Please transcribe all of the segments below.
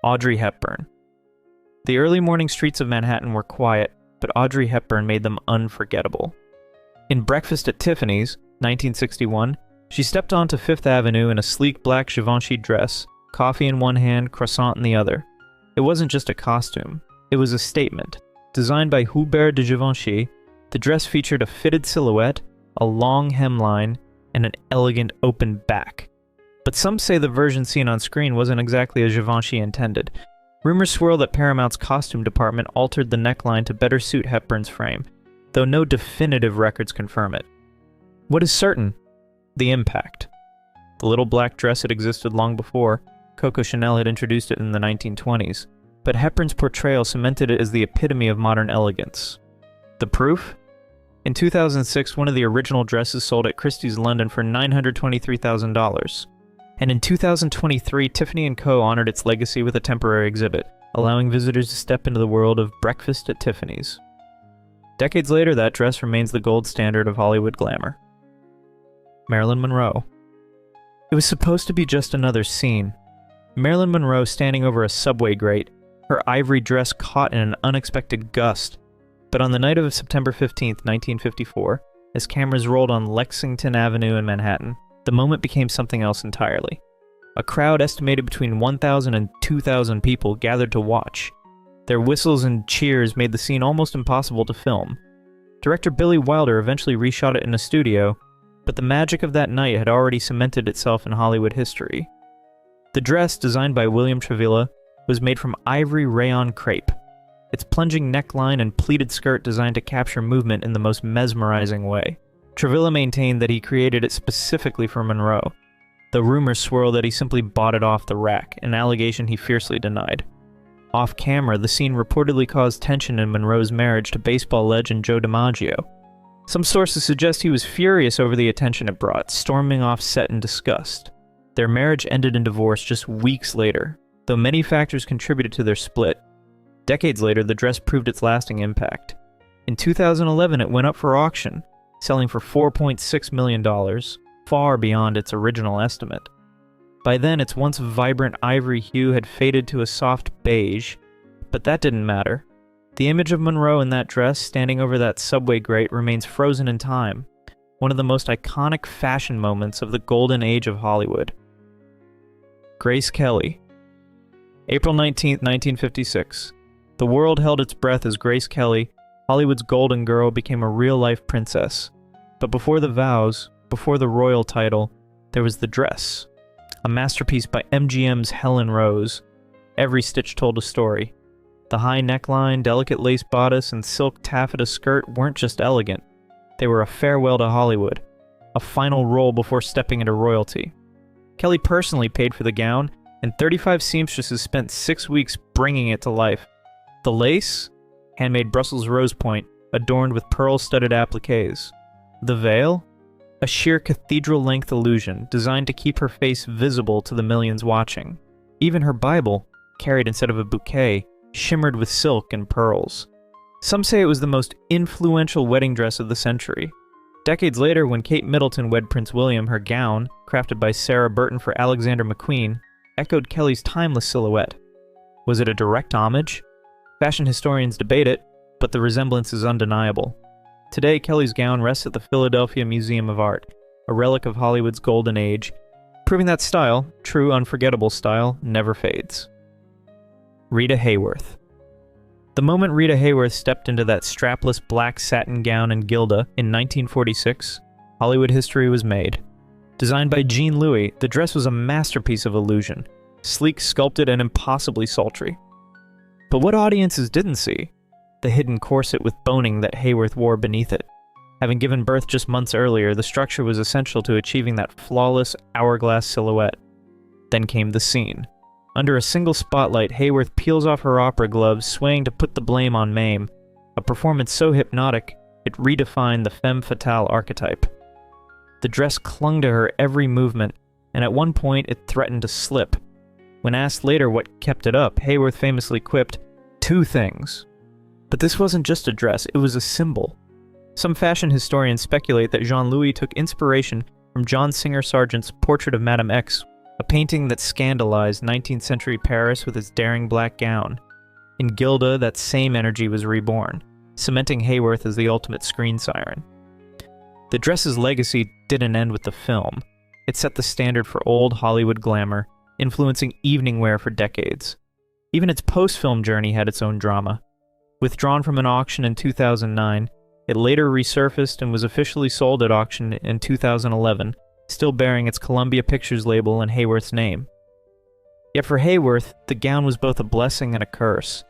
Audrey Hepburn. The early morning streets of Manhattan were quiet, but Audrey Hepburn made them unforgettable. In Breakfast at Tiffany's, 1961, she stepped onto Fifth Avenue in a sleek black Givenchy dress, coffee in one hand, croissant in the other. It wasn't just a costume, it was a statement. Designed by Hubert de Givenchy, the dress featured a fitted silhouette, a long hemline, and an elegant open back. But some say the version seen on screen wasn't exactly as Givenchy intended. Rumors swirl that Paramount's costume department altered the neckline to better suit Hepburn's frame, though no definitive records confirm it. What is certain? The impact. The little black dress had existed long before. Coco Chanel had introduced it in the 1920s, but Hepburn's portrayal cemented it as the epitome of modern elegance. The proof? In 2006, one of the original dresses sold at Christie's London for $923,000. And in 2023, Tiffany & Co. honored its legacy with a temporary exhibit, allowing visitors to step into the world of Breakfast at Tiffany's. Decades later, that dress remains the gold standard of Hollywood glamour. Marilyn Monroe. It was supposed to be just another scene. Marilyn Monroe standing over a subway grate, her ivory dress caught in an unexpected gust. But on the night of September 15, 1954, as cameras rolled on Lexington Avenue in Manhattan, the moment became something else entirely. A crowd estimated between 1,000 and 2,000 people gathered to watch. Their whistles and cheers made the scene almost impossible to film. Director Billy Wilder eventually reshot it in a studio, but the magic of that night had already cemented itself in Hollywood history. The dress, designed by William Travilla, was made from ivory rayon crepe. Its plunging neckline and pleated skirt designed to capture movement in the most mesmerizing way. Travilla maintained that he created it specifically for Monroe, though rumors swirl that he simply bought it off the rack, an allegation he fiercely denied. Off-camera, the scene reportedly caused tension in Monroe's marriage to baseball legend Joe DiMaggio. Some sources suggest he was furious over the attention it brought, storming off set in disgust. Their marriage ended in divorce just weeks later, though many factors contributed to their split. Decades later, the dress proved its lasting impact. In 2011, it went up for auction, selling for $4.6 million, far beyond its original estimate. By then, its once vibrant ivory hue had faded to a soft beige, but that didn't matter. The image of Monroe in that dress, standing over that subway grate, remains frozen in time, one of the most iconic fashion moments of the golden age of Hollywood. Grace Kelly. April 19, 1956. The world held its breath as Grace Kelly, Hollywood's golden girl, became a real-life princess. But before the vows, before the royal title, there was the dress. A masterpiece by MGM's Helen Rose. Every stitch told a story. The high neckline, delicate lace bodice, and silk taffeta skirt weren't just elegant. They were a farewell to Hollywood, a final role before stepping into royalty. Kelly personally paid for the gown, and 35 seamstresses spent 6 weeks bringing it to life. The lace? Handmade Brussels rose point, adorned with pearl-studded appliques. The veil? A sheer cathedral-length illusion, designed to keep her face visible to the millions watching. Even her Bible, carried instead of a bouquet, shimmered with silk and pearls. Some say it was the most influential wedding dress of the century. Decades later, when Kate Middleton wed Prince William, her gown, crafted by Sarah Burton for Alexander McQueen, echoed Kelly's timeless silhouette. Was it a direct homage? Fashion historians debate it, but the resemblance is undeniable. Today, Kelly's gown rests at the Philadelphia Museum of Art, a relic of Hollywood's golden age, proving that style, true unforgettable style, never fades. Rita Hayworth. The moment Rita Hayworth stepped into that strapless black satin gown and Gilda in 1946, Hollywood history was made. Designed by Jean Louis, the dress was a masterpiece of illusion, sleek, sculpted, and impossibly sultry. But what audiences didn't see? The hidden corset with boning that Hayworth wore beneath it. Having given birth just months earlier, the structure was essential to achieving that flawless hourglass silhouette. Then came the scene. Under a single spotlight, Hayworth peels off her opera gloves, swaying to put the blame on Mame, a performance so hypnotic, it redefined the femme fatale archetype. The dress clung to her every movement, and at one point it threatened to slip. When asked later what kept it up, Hayworth famously quipped, "Two things." But this wasn't just a dress, it was a symbol. Some fashion historians speculate that Jean Louis took inspiration from John Singer Sargent's Portrait of Madame X a painting that scandalized 19th century Paris with its daring black gown. In Gilda, that same energy was reborn, cementing Hayworth as the ultimate screen siren. The dress's legacy didn't end with the film. It set the standard for old Hollywood glamour, influencing evening wear for decades. Even its post-film journey had its own drama. Withdrawn from an auction in 2009, it later resurfaced and was officially sold at auction in 2011, still bearing its Columbia Pictures label and Hayworth's name. Yet for Hayworth, the gown was both a blessing and a curse.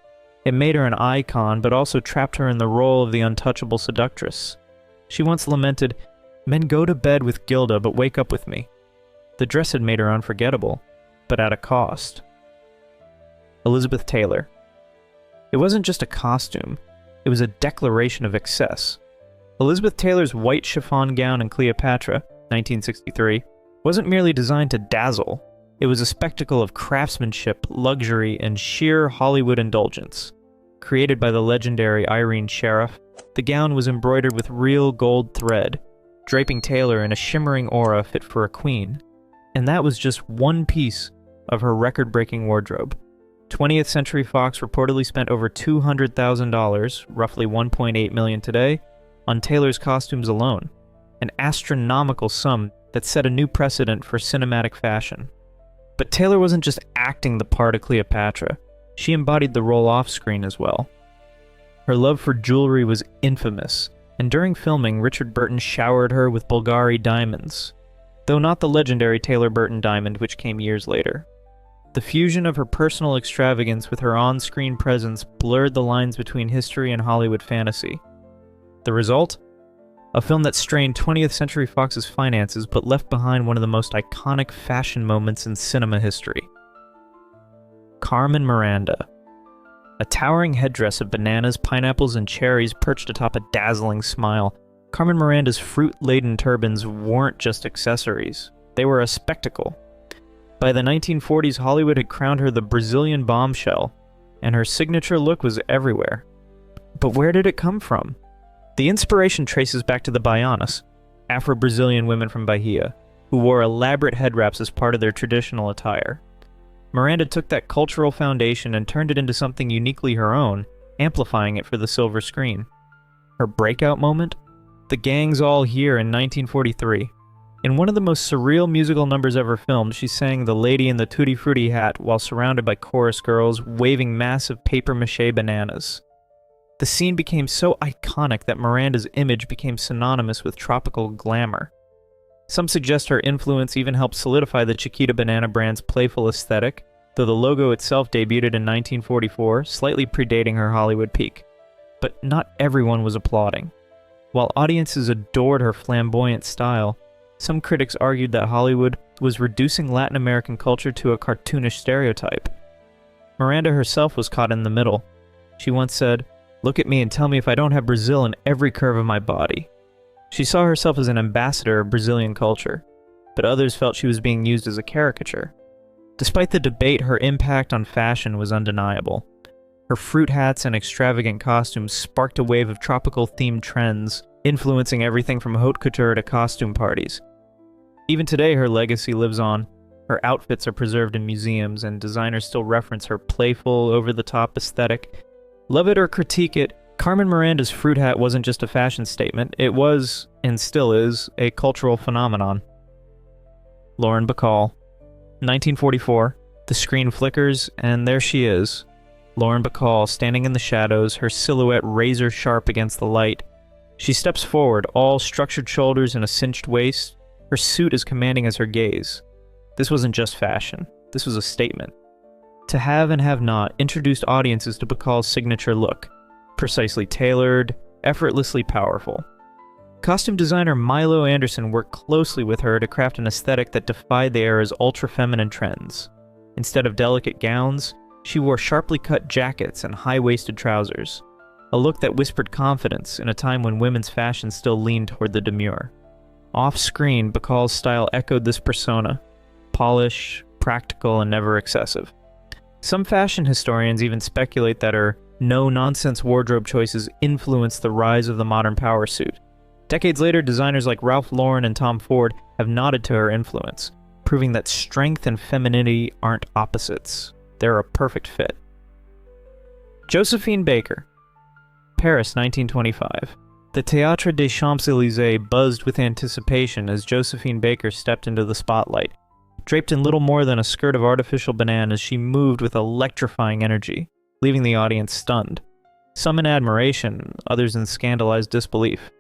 It made her an icon, but also trapped her in the role of the untouchable seductress. She once lamented, "Men go to bed with Gilda, but wake up with me." The dress had made her unforgettable, but at a cost. Elizabeth Taylor. It wasn't just a costume, it was a declaration of excess. Elizabeth Taylor's white chiffon gown in Cleopatra, 1963, wasn't merely designed to dazzle. It was a spectacle of craftsmanship, luxury, and sheer Hollywood indulgence. Created by the legendary Irene Sharaff, the gown was embroidered with real gold thread, draping Taylor in a shimmering aura fit for a queen. And that was just one piece of her record-breaking wardrobe. 20th Century Fox reportedly spent over $200,000, roughly $1.8 million today, on Taylor's costumes alone, an astronomical sum that set a new precedent for cinematic fashion. But Taylor wasn't just acting the part of Cleopatra, she embodied the role off-screen as well. Her love for jewelry was infamous, and during filming, Richard Burton showered her with Bulgari diamonds, though not the legendary Taylor Burton diamond which came years later. The fusion of her personal extravagance with her on-screen presence blurred the lines between history and Hollywood fantasy. The result? A film that strained 20th Century Fox's finances but left behind one of the most iconic fashion moments in cinema history. Carmen Miranda. A towering headdress of bananas, pineapples, and cherries perched atop a dazzling smile, Carmen Miranda's fruit-laden turbans weren't just accessories. They were a spectacle. By the 1940s, Hollywood had crowned her the Brazilian bombshell, and her signature look was everywhere. But where did it come from? The inspiration traces back to the Baianas, Afro-Brazilian women from Bahia, who wore elaborate head wraps as part of their traditional attire. Miranda took that cultural foundation and turned it into something uniquely her own, amplifying it for the silver screen. Her breakout moment? The Gang's All Here in 1943. In one of the most surreal musical numbers ever filmed, she sang The Lady in the Tutti Frutti Hat while surrounded by chorus girls waving massive papier-mâché bananas. The scene became so iconic that Miranda's image became synonymous with tropical glamour. Some suggest her influence even helped solidify the Chiquita Banana brand's playful aesthetic, though the logo itself debuted in 1944, slightly predating her Hollywood peak. But not everyone was applauding. While audiences adored her flamboyant style, some critics argued that Hollywood was reducing Latin American culture to a cartoonish stereotype. Miranda herself was caught in the middle. She once said, "Look at me and tell me if I don't have Brazil in every curve of my body." She saw herself as an ambassador of Brazilian culture, but others felt she was being used as a caricature. Despite the debate, her impact on fashion was undeniable. Her fruit hats and extravagant costumes sparked a wave of tropical-themed trends, influencing everything from haute couture to costume parties. Even today, her legacy lives on. Her outfits are preserved in museums, and designers still reference her playful, over-the-top aesthetic. Love it or critique it, Carmen Miranda's fruit hat wasn't just a fashion statement, it was, and still is, a cultural phenomenon. Lauren Bacall. 1944, the screen flickers, and there she is. Lauren Bacall, standing in the shadows, her silhouette razor-sharp against the light. She steps forward, all structured shoulders and a cinched waist. Her suit as commanding as her gaze. This wasn't just fashion, this was a statement. To Have and Have Not introduced audiences to Bacall's signature look. Precisely tailored, effortlessly powerful. Costume designer Milo Anderson worked closely with her to craft an aesthetic that defied the era's ultra-feminine trends. Instead of delicate gowns, she wore sharply cut jackets and high-waisted trousers. A look that whispered confidence in a time when women's fashion still leaned toward the demure. Off-screen, Bacall's style echoed this persona. Polish, practical, and never excessive. Some fashion historians even speculate that her no-nonsense wardrobe choices influenced the rise of the modern power suit. Decades later, designers like Ralph Lauren and Tom Ford have nodded to her influence. proving that strength and femininity aren't opposites. They're a perfect fit. Josephine Baker. Paris, 1925. The Théâtre des Champs-Élysées buzzed with anticipation as Josephine Baker stepped into the spotlight. Draped in little more than a skirt of artificial bananas, she moved with electrifying energy, leaving the audience stunned. Some in admiration, others in scandalized disbelief.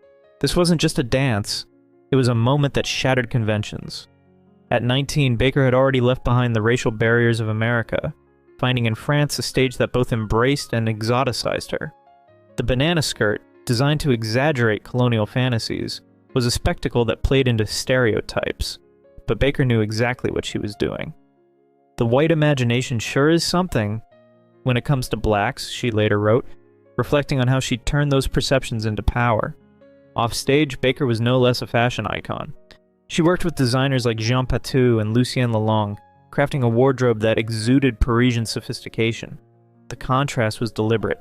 This wasn't just a dance, it was a moment that shattered conventions. At 19, Baker had already left behind the racial barriers of America, finding in France a stage that both embraced and exoticized her. The banana skirt, designed to exaggerate colonial fantasies, was a spectacle that played into stereotypes, but Baker knew exactly what she was doing. The white imagination sure is something when it comes to blacks, she later wrote, reflecting on how she turned those perceptions into power. Offstage, Baker was no less a fashion icon. She worked with designers like Jean Patou and Lucien Lelong, crafting a wardrobe that exuded Parisian sophistication. The contrast was deliberate.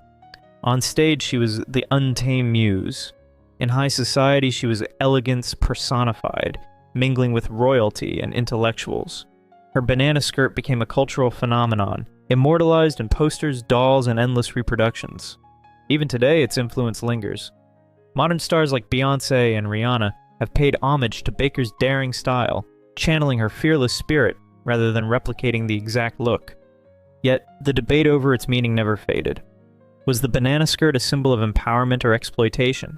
On stage, she was the untamed muse. In high society, she was elegance personified, mingling with royalty and intellectuals. Her banana skirt became a cultural phenomenon, immortalized in posters, dolls, and endless reproductions. Even today, its influence lingers. Modern stars like Beyoncé and Rihanna have paid homage to Baker's daring style, channeling her fearless spirit rather than replicating the exact look. Yet, the debate over its meaning never faded. Was the banana skirt a symbol of empowerment or exploitation?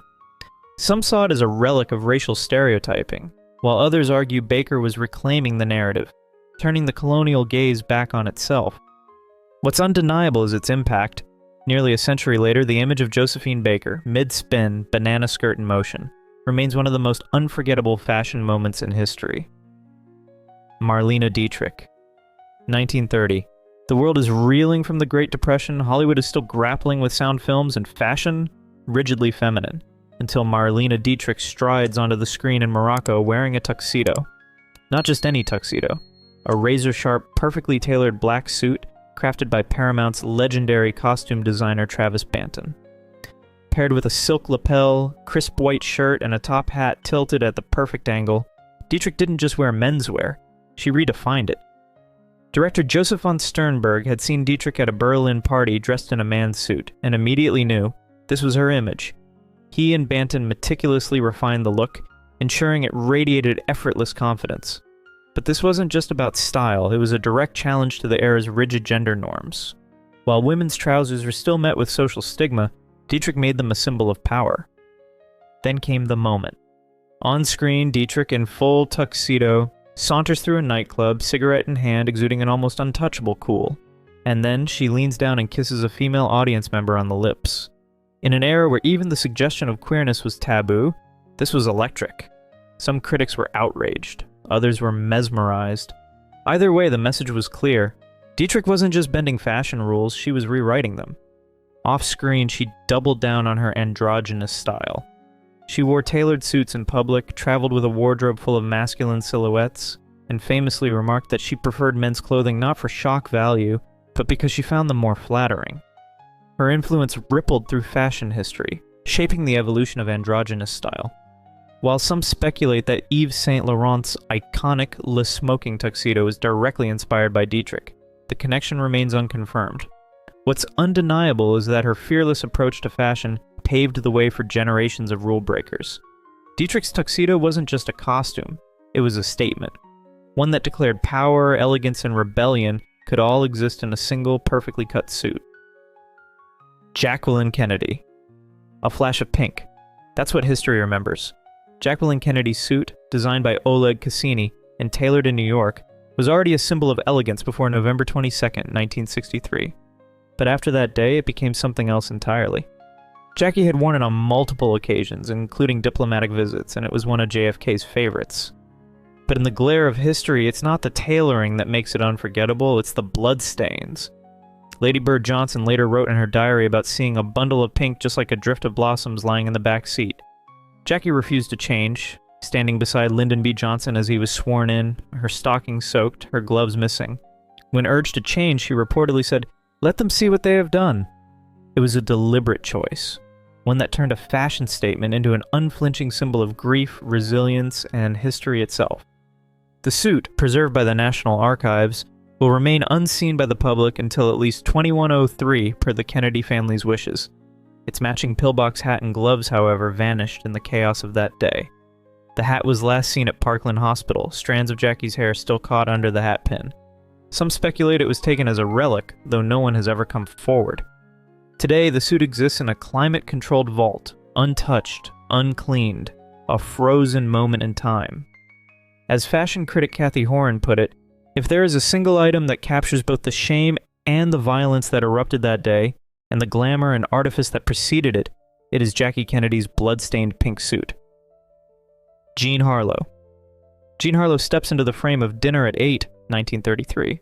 Some saw it as a relic of racial stereotyping, while others argue Baker was reclaiming the narrative, turning the colonial gaze back on itself. What's undeniable is its impact. Nearly a century later, the image of Josephine Baker, mid-spin, banana skirt in motion, remains one of the most unforgettable fashion moments in history. Marlene Dietrich. 1930. The world is reeling from the Great Depression, Hollywood is still grappling with sound films, and fashion, rigidly feminine, until Marlene Dietrich strides onto the screen in Morocco wearing a tuxedo. Not just any tuxedo, a razor-sharp, perfectly tailored black suit crafted by Paramount's legendary costume designer Travis Banton. Paired with a silk lapel, crisp white shirt, and a top hat tilted at the perfect angle, Dietrich didn't just wear menswear, she redefined it. Director Joseph von Sternberg had seen Dietrich at a Berlin party dressed in a man's suit, and immediately knew this was her image. He and Banton meticulously refined the look, ensuring it radiated effortless confidence. But this wasn't just about style, it was a direct challenge to the era's rigid gender norms. While women's trousers were still met with social stigma, Dietrich made them a symbol of power. Then came the moment. On screen, Dietrich in full tuxedo saunters through a nightclub, cigarette in hand, exuding an almost untouchable cool. And then she leans down and kisses a female audience member on the lips. In an era where even the suggestion of queerness was taboo, this was electric. Some critics were outraged, others were mesmerized. Either way, the message was clear. Dietrich wasn't just bending fashion rules, she was rewriting them. Off-screen, she doubled down on her androgynous style. She wore tailored suits in public, traveled with a wardrobe full of masculine silhouettes, and famously remarked that she preferred men's clothing not for shock value, but because she found them more flattering. Her influence rippled through fashion history, shaping the evolution of androgynous style. While some speculate that Yves Saint Laurent's iconic Le Smoking tuxedo is directly inspired by Dietrich, the connection remains unconfirmed. What's undeniable is that her fearless approach to fashion paved the way for generations of rule breakers. Dietrich's tuxedo wasn't just a costume, it was a statement. One that declared power, elegance, and rebellion could all exist in a single, perfectly cut suit. Jacqueline Kennedy. A flash of pink. That's what history remembers. Jacqueline Kennedy's suit, designed by Oleg Cassini and tailored in New York, was already a symbol of elegance before November 22, 1963. But after that day, it became something else entirely. Jackie had worn it on multiple occasions, including diplomatic visits, and it was one of JFK's favorites. But in the glare of history, it's not the tailoring that makes it unforgettable, it's the bloodstains. Lady Bird Johnson later wrote in her diary about seeing a bundle of pink just like a drift of blossoms lying in the back seat. Jackie refused to change, standing beside Lyndon B. Johnson as he was sworn in, her stockings soaked, her gloves missing. When urged to change, she reportedly said, "Let them see what they have done." It was a deliberate choice, one that turned a fashion statement into an unflinching symbol of grief, resilience, and history itself. The suit, preserved by the National Archives, will remain unseen by the public until at least 2103 per the Kennedy family's wishes. Its matching pillbox hat and gloves, however, vanished in the chaos of that day. The hat was last seen at Parkland Hospital, strands of Jackie's hair still caught under the hat pin. Some speculate it was taken as a relic, though no one has ever come forward. Today, the suit exists in a climate-controlled vault, untouched, uncleaned, a frozen moment in time. As fashion critic Kathy Horan put it, if there is a single item that captures both the shame and the violence that erupted that day, and the glamour and artifice that preceded it, it is Jackie Kennedy's blood-stained pink suit. Jean Harlow. Jean Harlow steps into the frame of Dinner at 8, 1933.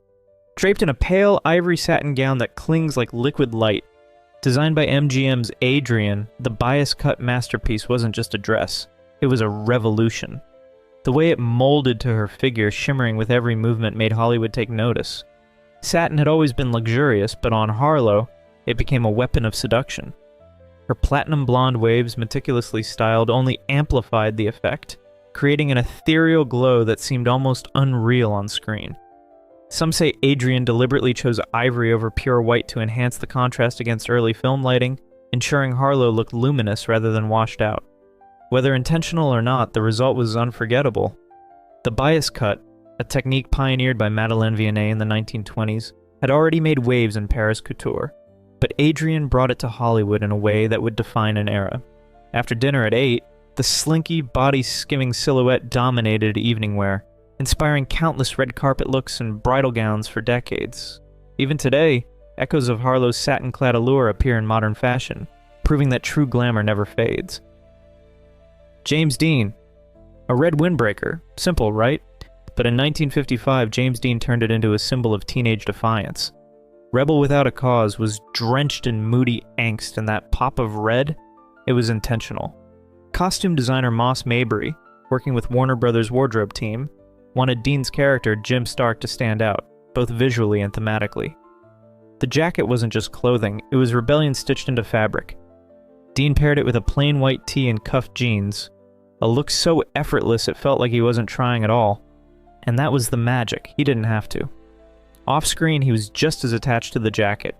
Draped in a pale ivory satin gown that clings like liquid light. Designed by MGM's Adrian, the bias-cut masterpiece wasn't just a dress, it was a revolution. The way it molded to her figure, shimmering with every movement, made Hollywood take notice. Satin had always been luxurious, but on Harlow, it became a weapon of seduction. Her platinum blonde waves, meticulously styled, only amplified the effect, creating an ethereal glow that seemed almost unreal on screen. Some say Adrian deliberately chose ivory over pure white to enhance the contrast against early film lighting, ensuring Harlow looked luminous rather than washed out. Whether intentional or not, the result was unforgettable. The bias cut, a technique pioneered by Madeleine Vianney in the 1920s, had already made waves in Paris couture, but Adrian brought it to Hollywood in a way that would define an era. After Dinner at 8, the slinky, body-skimming silhouette dominated evening wear, inspiring countless red carpet looks and bridal gowns for decades. Even today, echoes of Harlow's satin-clad allure appear in modern fashion, proving that true glamour never fades. James Dean. A red windbreaker. Simple, right? But in 1955, James Dean turned it into a symbol of teenage defiance. Rebel Without a Cause was drenched in moody angst, and that pop of red, it was intentional. Costume designer Moss Mabry, working with Warner Brothers' wardrobe team, wanted Dean's character, Jim Stark, to stand out, both visually and thematically. The jacket wasn't just clothing, it was rebellion stitched into fabric. Dean paired it with a plain white tee and cuffed jeans, a look so effortless it felt like he wasn't trying at all. And that was the magic, he didn't have to. Off-screen, he was just as attached to the jacket.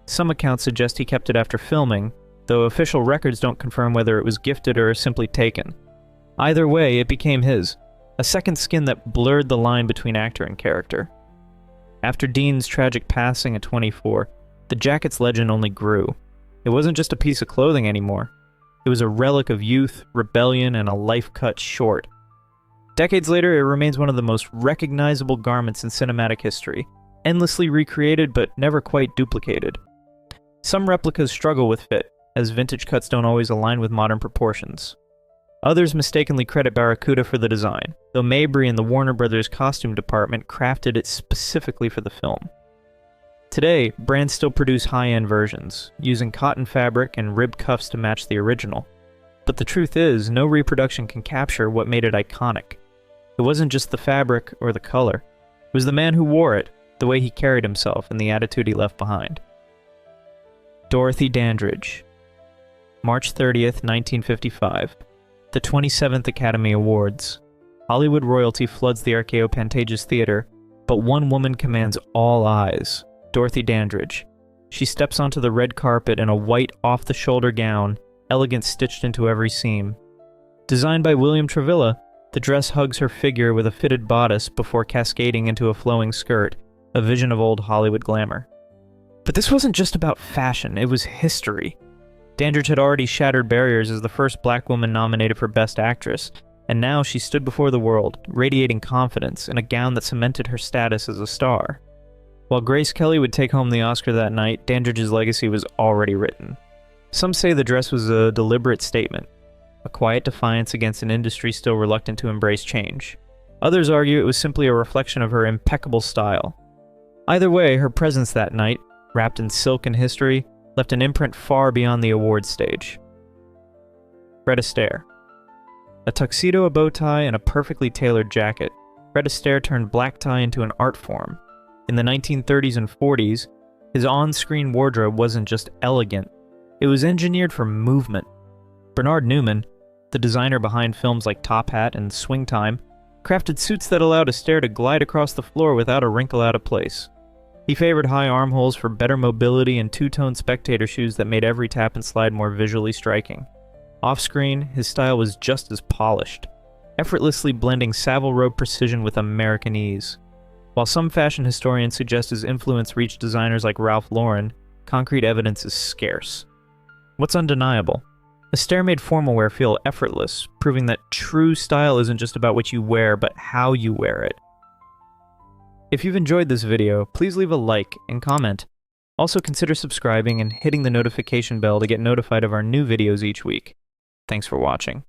Some accounts suggest he kept it after filming, though official records don't confirm whether it was gifted or simply taken. Either way, it became his, a second skin that blurred the line between actor and character. After Dean's tragic passing at 24, the jacket's legend only grew. It wasn't just a piece of clothing anymore. It was a relic of youth, rebellion, and a life cut short. Decades later, it remains one of the most recognizable garments in cinematic history, endlessly recreated but never quite duplicated. Some replicas struggle with fit, as vintage cuts don't always align with modern proportions. Others mistakenly credit Barracuda for the design, though Mabry and the Warner Brothers costume department crafted it specifically for the film. Today, brands still produce high-end versions, using cotton fabric and ribbed cuffs to match the original. But the truth is, no reproduction can capture what made it iconic. It wasn't just the fabric or the color. It was the man who wore it, the way he carried himself, and the attitude he left behind. Dorothy Dandridge. March 30th, 1955. The 27th Academy Awards. Hollywood royalty floods the Archaeopantages Theater, but one woman commands all eyes. Dorothy Dandridge. She steps onto the red carpet in a white off-the-shoulder gown, elegance stitched into every seam. Designed by William Travilla, the dress hugs her figure with a fitted bodice before cascading into a flowing skirt, a vision of old Hollywood glamour. But this wasn't just about fashion, it was history. Dandridge had already shattered barriers as the first black woman nominated for Best Actress, and now she stood before the world, radiating confidence in a gown that cemented her status as a star. While Grace Kelly would take home the Oscar that night, Dandridge's legacy was already written. Some say the dress was a deliberate statement, a quiet defiance against an industry still reluctant to embrace change. Others argue it was simply a reflection of her impeccable style. Either way, her presence that night, wrapped in silk and history, left an imprint far beyond the awards stage. Fred Astaire. A tuxedo, a bow tie, and a perfectly tailored jacket, Fred Astaire turned black tie into an art form. In the 1930s and 40s, his on-screen wardrobe wasn't just elegant, it was engineered for movement. Bernard Newman, the designer behind films like Top Hat and Swing Time, crafted suits that allowed Astaire to glide across the floor without a wrinkle out of place. He favored high armholes for better mobility and two-tone spectator shoes that made every tap and slide more visually striking. Off-screen, his style was just as polished, effortlessly blending Savile Row precision with American ease. While some fashion historians suggest his influence reached designers like Ralph Lauren, concrete evidence is scarce. What's undeniable? Astaire made formal wear feel effortless, proving that true style isn't just about what you wear, but how you wear it. If you've enjoyed this video, please leave a like and comment. Also consider subscribing and hitting the notification bell to get notified of our new videos each week. Thanks for watching.